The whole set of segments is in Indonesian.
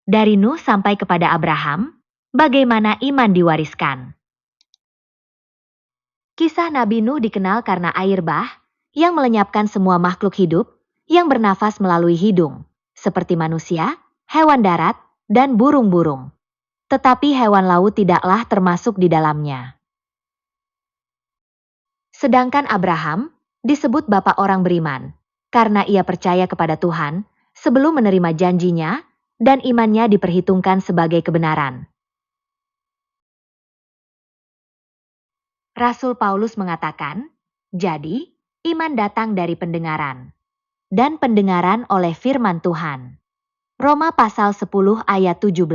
Dari Nuh sampai kepada Abraham, bagaimana iman diwariskan? Kisah Nabi Nuh dikenal karena air bah yang melenyapkan semua makhluk hidup yang bernafas melalui hidung, seperti manusia, hewan darat, dan burung-burung. Tetapi hewan laut tidaklah termasuk di dalamnya. Sedangkan Abraham disebut bapak orang beriman, karena ia percaya kepada Tuhan sebelum menerima janjinya, dan imannya diperhitungkan sebagai kebenaran. Rasul Paulus mengatakan, jadi, iman datang dari pendengaran, dan pendengaran oleh firman Tuhan. Roma pasal 10 ayat 17.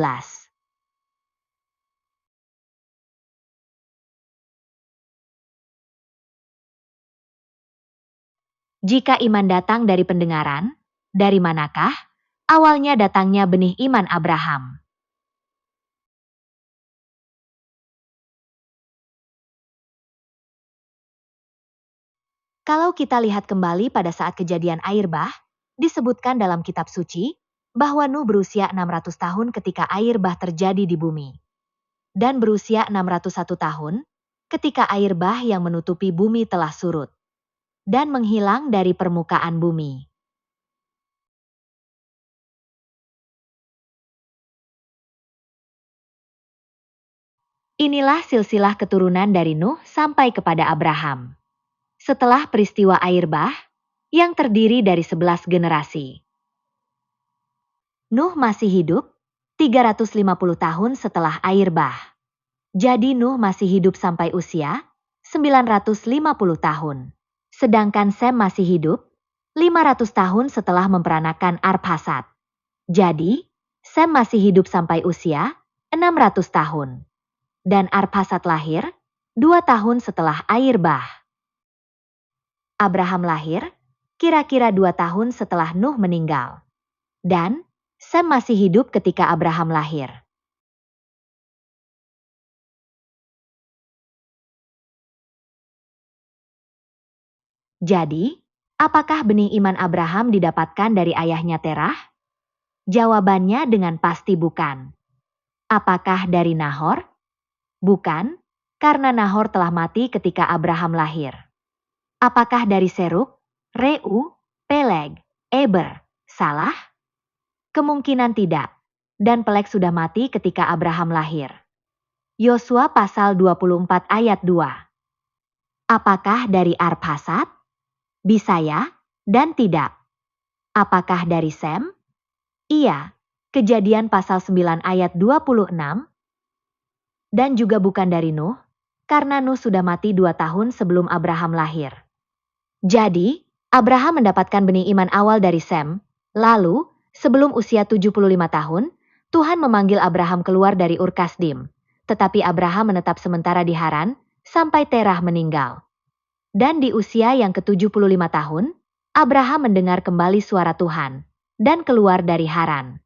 Jika iman datang dari pendengaran, dari manakah awalnya datangnya benih iman Abraham? Kalau kita lihat kembali pada saat kejadian air bah, disebutkan dalam kitab suci bahwa Nuh berusia 600 tahun ketika air bah terjadi di bumi. Dan berusia 601 tahun ketika air bah yang menutupi bumi telah surut dan menghilang dari permukaan bumi. Inilah silsilah keturunan dari Nuh sampai kepada Abraham. Setelah peristiwa air bah, yang terdiri dari 11 generasi. Nuh masih hidup 350 tahun setelah air bah. Jadi Nuh masih hidup sampai usia 950 tahun. Sedangkan Sem masih hidup 500 tahun setelah memperanakan Arphaxad. Jadi, Sem masih hidup sampai usia 600 tahun. Dan Arphaxad lahir 2 tahun setelah air bah. Abraham lahir kira-kira 2 tahun setelah Nuh meninggal. Dan Sem masih hidup ketika Abraham lahir. Jadi, apakah benih iman Abraham didapatkan dari ayahnya Terah? Jawabannya dengan pasti bukan. Apakah dari Nahor? Bukan, karena Nahor telah mati ketika Abraham lahir. Apakah dari Seruk, Reu, Peleg, Eber? Salah? Kemungkinan tidak, dan Peleg sudah mati ketika Abraham lahir. Yosua pasal 24 ayat 2. Apakah dari Arphaxad? Bisa ya, dan tidak. Apakah dari Sem? Iya, Kejadian pasal 9 ayat 26. Dan juga bukan dari Nuh, karena Nuh sudah mati 2 tahun sebelum Abraham lahir. Jadi, Abraham mendapatkan benih iman awal dari Sem, lalu, sebelum usia 75 tahun, Tuhan memanggil Abraham keluar dari Ur Kasdim, tetapi Abraham menetap sementara di Haran, sampai Terah meninggal. Dan di usia yang ke-75 tahun, Abraham mendengar kembali suara Tuhan, dan keluar dari Haran.